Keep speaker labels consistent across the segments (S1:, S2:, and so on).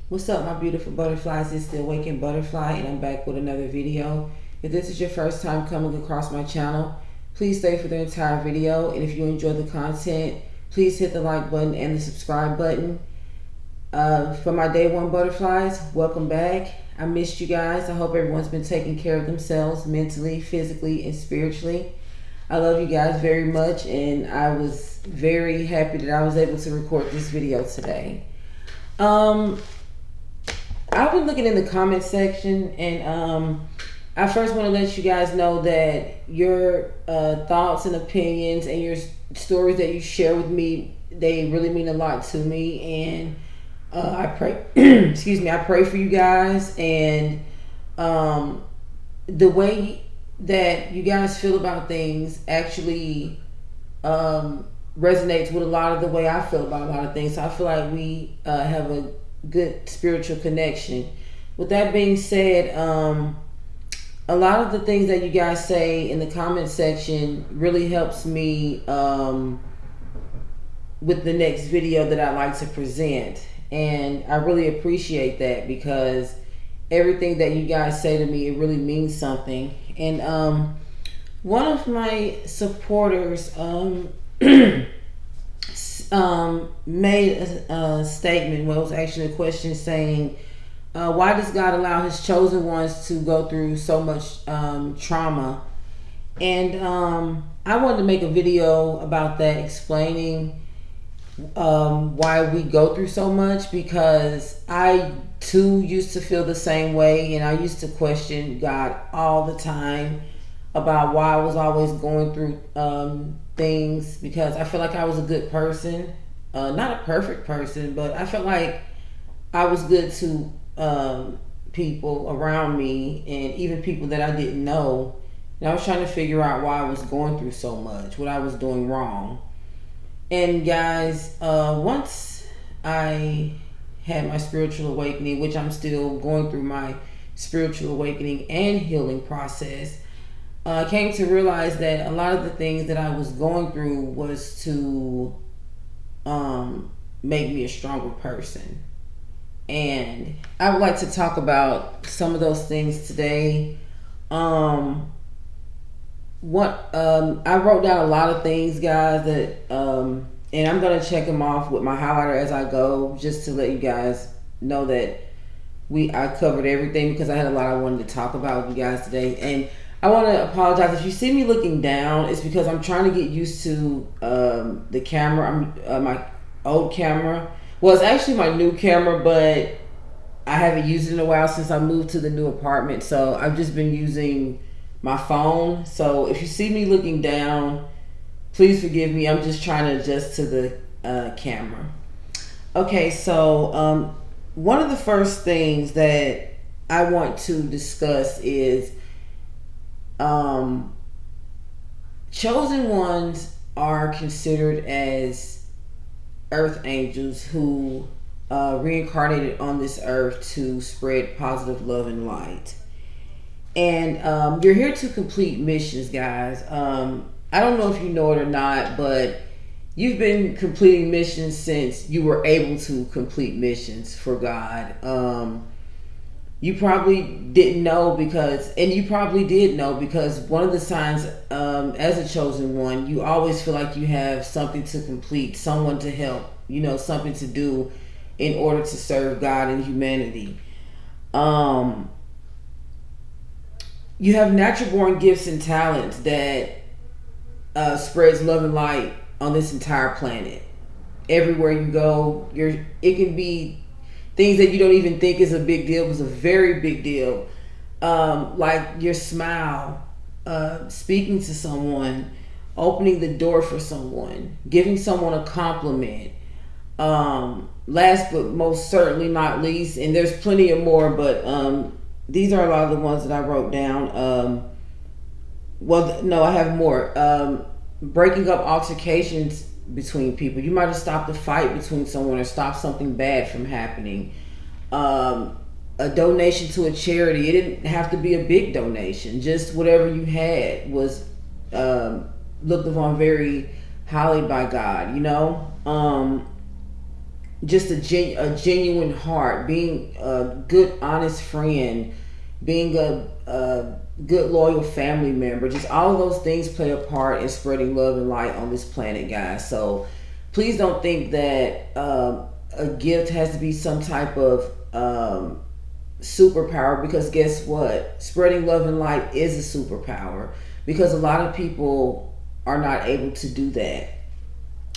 S1: What's up, my beautiful butterflies? It's the Awakened Butterfly, and I'm back with another video. If this is your first time coming across my channel, please stay for the entire video. And if you enjoy the content, please hit the like button and the subscribe button. For my day one butterflies, welcome back. I missed you guys. I hope everyone's been taking care of themselves mentally, physically, and spiritually. I love you guys very much, and I was very happy that I was able to record this video today. I've been looking in the comment section, and I first want to let you guys know that your thoughts and opinions and your stories that you share with me, they really mean a lot to me. And I pray, excuse me, I pray for you guys. And the way that you guys feel about things actually resonates with a lot of the way I feel about a lot of things. So I feel like we have a good spiritual connection. With that being said, a lot of the things that you guys say in the comment section really helps me with the next video that I like to present, and I really appreciate that because everything that you guys say to me, it really means something. And one of my supporters made a statement. Well, it was actually a question saying, why does God allow his chosen ones to go through so much trauma? And I wanted to make a video about that, explaining why we go through so much, because I too used to feel the same way, and I used to question God all the time about why I was always going through things, because I feel like I was a good person, not a perfect person, but I felt like I was good to people around me and even people that I didn't know. And I was trying to figure out why I was going through so much, what I was doing wrong. And guys, once I had my spiritual awakening, which I'm still going through my spiritual awakening and healing process, I came to realize that a lot of the things that I was going through was to make me a stronger person. And I would like to talk about some of those things today. I wrote down a lot of things, guys, that and I'm gonna check them off with my highlighter as I go, just to let you guys know that I covered everything, because I had a lot I wanted to talk about with you guys today. And I want to apologize if you see me looking down. It's because I'm trying to get used to the camera. My old camera. Well, it's actually my new camera, but I haven't used it in a while since I moved to the new apartment. So I've just been using my phone. So if you see me looking down, please forgive me. I'm just trying to adjust to the camera. Okay, so one of the first things that I want to discuss is chosen ones are considered as earth angels who reincarnated on this earth to spread positive love and light. And you're here to complete missions, guys. I don't know if you know it or not, but you've been completing missions since you were able to complete missions for God. You probably didn't know and you probably did know, because one of the signs as a chosen one, you always feel like you have something to complete, someone to help, something to do in order to serve God and humanity. You have natural born gifts and talents that spreads love and light on this entire planet. Everywhere you go, it can be things that you don't even think is a big deal, was a very big deal. Like your smile, speaking to someone, opening the door for someone, giving someone a compliment. Last but most certainly not least, and there's plenty of more, but these are a lot of the ones that I wrote down. Well, no, I have more. Breaking up altercations between people. You might have stopped a fight between someone or stopped something bad from happening. A donation to a charity. It didn't have to be a big donation. Just whatever you had was looked upon very highly by God, just a genuine heart, being a good, honest friend, being a good, loyal family member. Just all of those things play a part in spreading love and light on this planet, guys. So please don't think that a gift has to be some type of superpower, because guess what? Spreading love and light is a superpower, because a lot of people are not able to do that.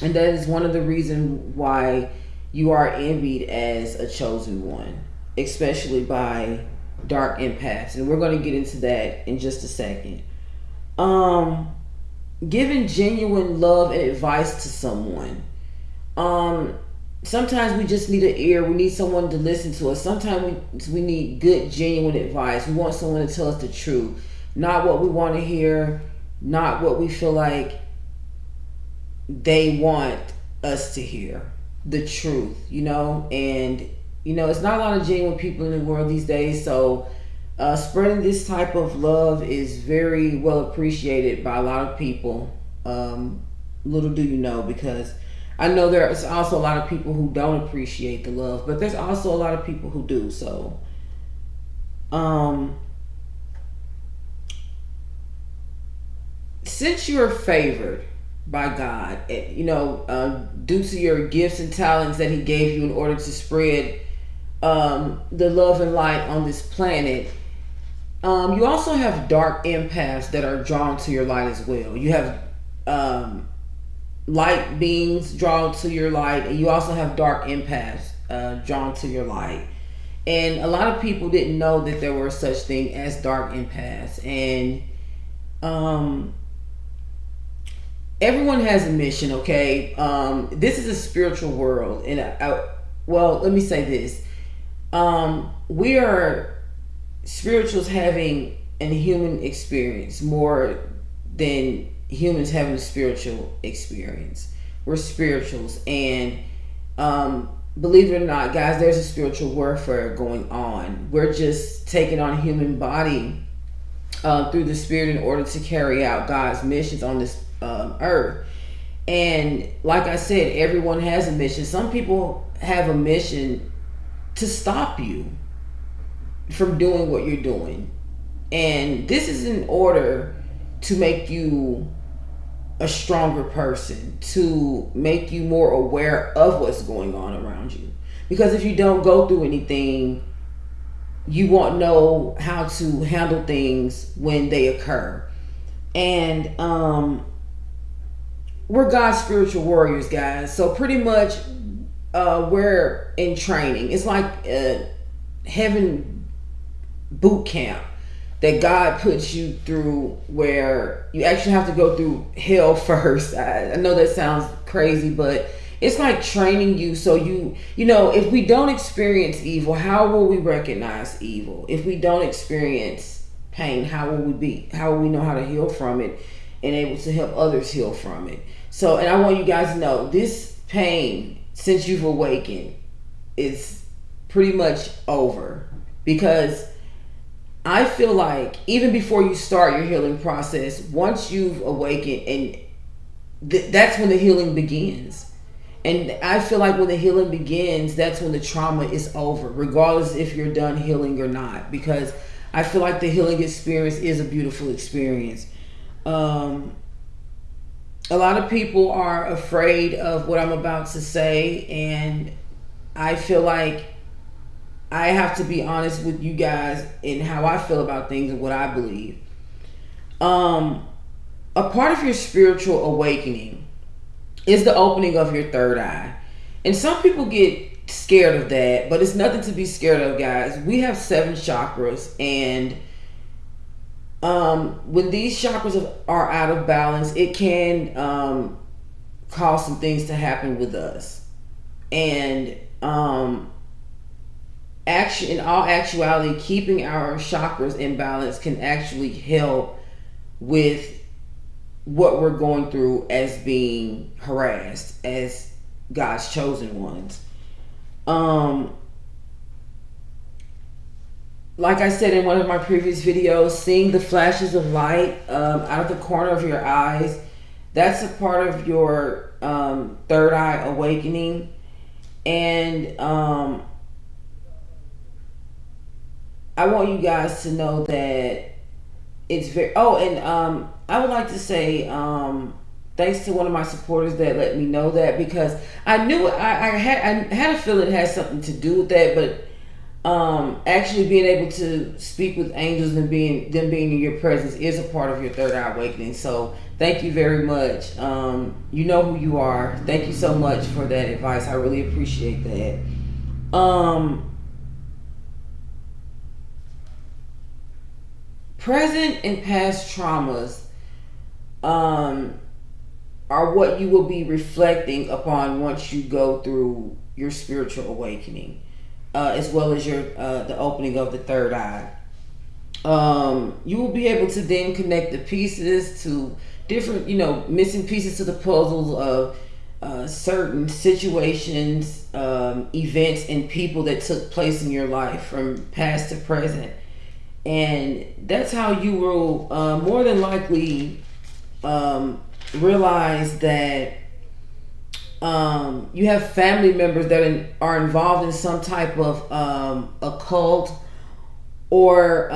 S1: And that is one of the reasons why you are envied as a chosen one, especially by dark empaths. And we're going to get into that in just a second. Giving genuine love and advice to someone. Sometimes we just need an ear. We need someone to listen to us. Sometimes we need good, genuine advice. We want someone to tell us the truth, not what we want to hear, not what we feel like they want us to hear. The truth, and it's not a lot of genuine people in the world these days. So spreading this type of love is very well appreciated by a lot of people. Little do you know, because I know there's also a lot of people who don't appreciate the love, but there's also a lot of people who do. So since you're favored by God, due to your gifts and talents that He gave you in order to spread the love and light on this planet, you also have dark empaths that are drawn to your light as well. You have light beings drawn to your light, and you also have dark empaths drawn to your light. And a lot of people didn't know that there were such thing as dark empaths. And everyone has a mission, okay? This is a spiritual world. And let me say this. We are spirituals having a human experience more than humans having a spiritual experience. We're spirituals. And believe it or not, guys, there's a spiritual warfare going on. We're just taking on a human body through the spirit in order to carry out God's missions on this earth. And like I said, everyone has a mission. Some people have a mission to stop you from doing what you're doing, and this is in order to make you a stronger person, to make you more aware of what's going on around you. Because if you don't go through anything, you won't know how to handle things when they occur. And we're God's spiritual warriors, guys. So pretty much we're in training. It's like heaven boot camp that God puts you through, where you actually have to go through hell first. I know that sounds crazy, but it's like training you. So if we don't experience evil, how will we recognize evil? If we don't experience pain, how will we know how to heal from it and able to help others heal from it? So, and I want you guys to know, this pain, since you've awakened, is pretty much over. Because I feel like even before you start your healing process, once you've awakened, and that's when the healing begins. And I feel like when the healing begins, that's when the trauma is over, regardless if you're done healing or not. Because I feel like the healing experience is a beautiful experience. A lot of people are afraid of what I'm about to say, and I feel like I have to be honest with you guys in how I feel about things and what I believe. A part of your spiritual awakening is the opening of your third eye. And some people get scared of that, but it's nothing to be scared of, guys. We have 7 chakras, and when these chakras are out of balance, it can cause some things to happen with us. And in all actuality, keeping our chakras in balance can actually help with what we're going through as being harassed as God's chosen ones. Like I said in one of my previous videos, seeing the flashes of light out of the corner of your eyes, that's a part of your third eye awakening. And I want you guys to know that it's very. Oh, and I would like to say thanks to one of my supporters that let me know that, because I knew I had a feeling it had something to do with that, but actually being able to speak with angels and being in your presence is a part of your third eye awakening. So thank you very much. You know who you are. Thank you so much for that advice. I really appreciate that. Present and past traumas are what you will be reflecting upon once you go through your spiritual awakening, as well as your the opening of the third eye. You will be able to then connect the pieces to different, missing pieces to the puzzles of certain situations, events, and people that took place in your life from past to present. And that's how you will more than likely realize that you have family members that are involved in some type of occult, or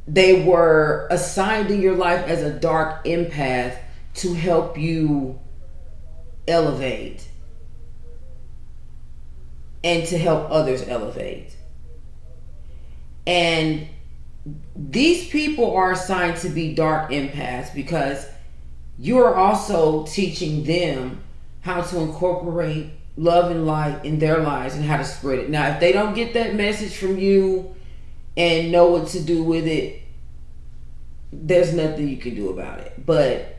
S1: they were assigned in your life as a dark empath to help you elevate and to help others elevate. And these people are assigned to be dark empaths because you are also teaching them how to incorporate love and light in their lives and how to spread it. Now, if they don't get that message from you and know what to do with it, there's nothing you can do about it. But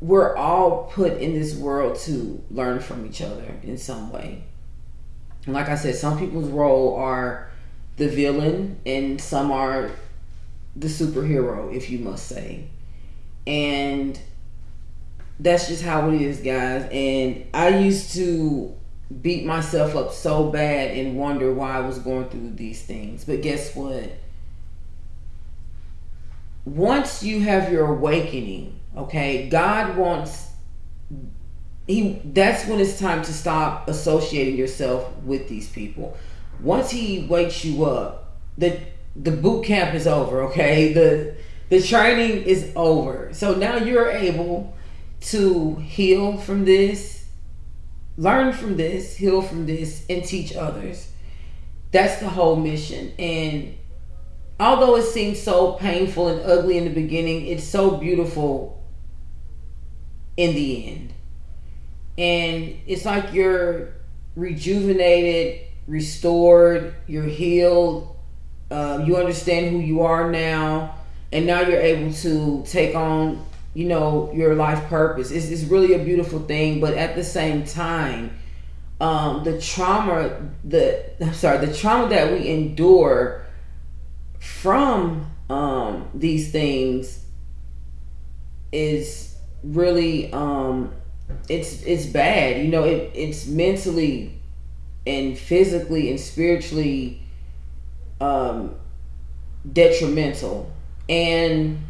S1: we're all put in this world to learn from each other in some way. And like I said, some people's role are the villain and some are the superhero, if you must say. And that's just how it is, guys. And I used to beat myself up so bad and wonder why I was going through these things. But guess what? Once you have your awakening, okay, God wants, that's when it's time to stop associating yourself with these people. Once he wakes you up, the boot camp is over, okay? The training is over. So now you're able to heal from this, learn from this, heal from this, and teach others. That's the whole mission. And although it seems so painful and ugly in the beginning, it's so beautiful in the end. And it's like you're rejuvenated, restored, you're healed, you understand who you are now, and now you're able to take on, your life purpose. It's really a beautiful thing. But at the same time, the trauma that we endure from these things is really it's bad. It's mentally and physically and spiritually detrimental. And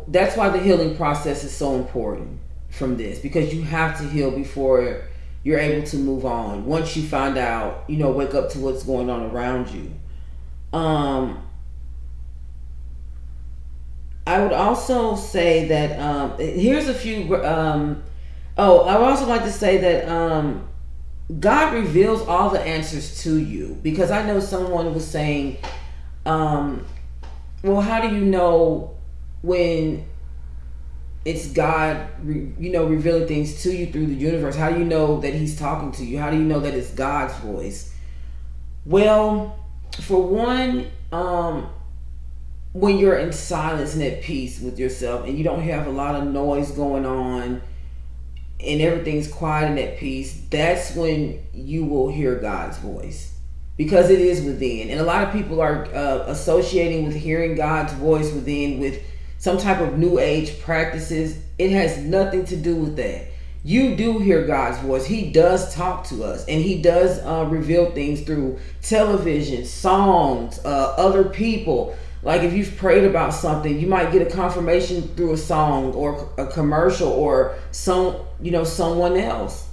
S1: that's why the healing process is so important from this, because you have to heal before you're able to move on. Once you find out, wake up to what's going on around you. I would also say that here's a few. I would also like to say that God reveals all the answers to you, because I know someone was saying, well, how do you know when it's God, revealing things to you through the universe? How do you know that he's talking to you? How do you know that it's God's voice? Well, for one, when you're in silence and at peace with yourself and you don't have a lot of noise going on and everything's quiet and at peace, that's when you will hear God's voice, because it is within. And a lot of people are associating with hearing God's voice within with some type of new age practices. It has nothing to do with that. You do hear God's voice. He does talk to us, and he does reveal things through television, songs, other people. Like if you've prayed about something, you might get a confirmation through a song or a commercial or someone else.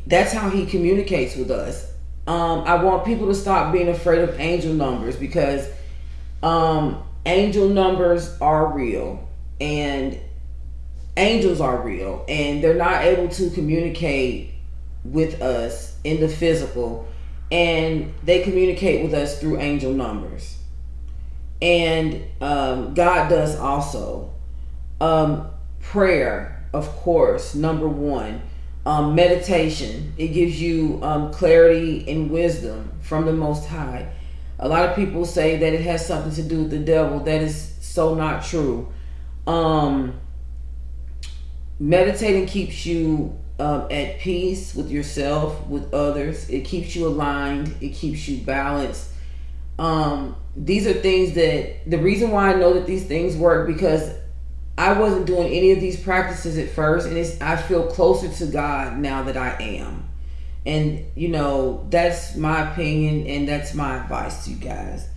S1: That's how he communicates with us. I want people to stop being afraid of angel numbers, because angel numbers are real, and angels are real, and they're not able to communicate with us in the physical, and they communicate with us through angel numbers. And God does also. Prayer, of course, number one. Meditation, it gives you clarity and wisdom from the Most High. A lot of people say that it has something to do with the devil. That is so not true. Meditating keeps you at peace with yourself, with others. It keeps you aligned. It keeps you balanced. These are things that, the reason why I know that these things work, because I wasn't doing any of these practices at first, and I feel closer to God now that I am. And that's my opinion, and that's my advice to you guys.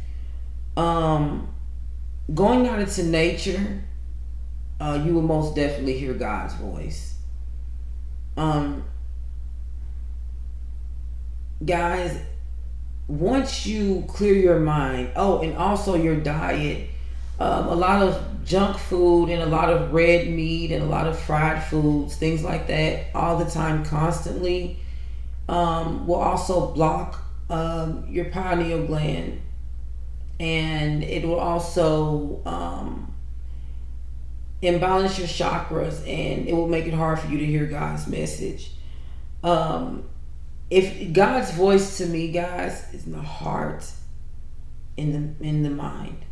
S1: Going out into nature, you will most definitely hear God's voice. Guys, once you clear your mind, and also your diet, a lot of junk food and a lot of red meat and a lot of fried foods, things like that, all the time, constantly, will also block your pineal gland, and it will also imbalance your chakras, and it will make it hard for you to hear God's message. If God's voice to me, guys, is in the heart, in the mind.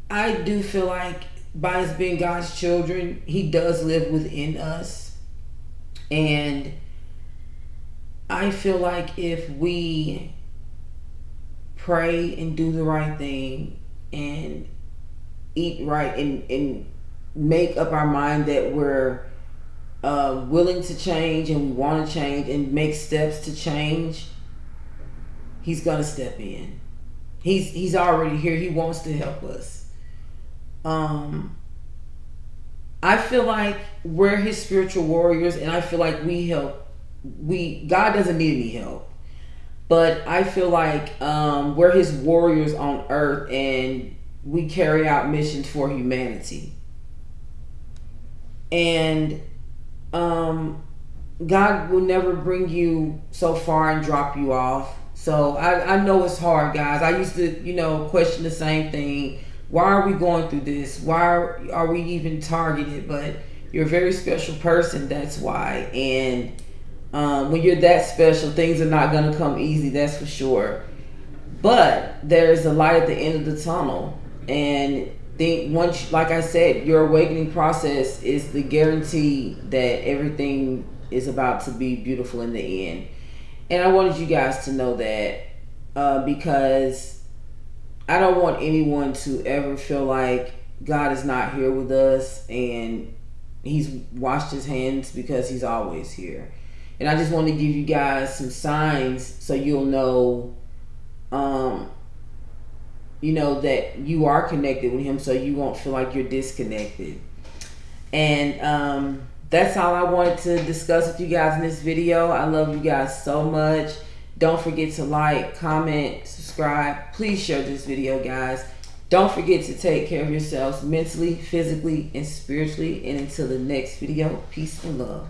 S1: I do feel like by us being God's children, He does live within us. And I feel like if we pray and do the right thing and eat right and make up our mind that we're willing to change and we want to change and make steps to change, He's gonna step in. He's already here. He wants to help us. I feel like we're His spiritual warriors, and I feel like God doesn't need any help, but I feel like we're His warriors on earth, and we carry out missions for humanity. And God will never bring you so far and drop you off. So I know it's hard, guys. I used to, question the same thing. Why are we going through this? Why are we even targeted? But you're a very special person, that's why. And when you're that special, things are not going to come easy, that's for sure. But there's a light at the end of the tunnel. And once, like I said, your awakening process is the guarantee that everything is about to be beautiful in the end. And I wanted you guys to know that because I don't want anyone to ever feel like God is not here with us and He's washed His hands, because He's always here. And I just want to give you guys some signs so you'll know, that you are connected with Him, so you won't feel like you're disconnected. And that's all I wanted to discuss with you guys in this video. I love you guys so much. Don't forget to like, comment, subscribe. Please share this video, guys. Don't forget to take care of yourselves mentally, physically, and spiritually. And until the next video, peace and love.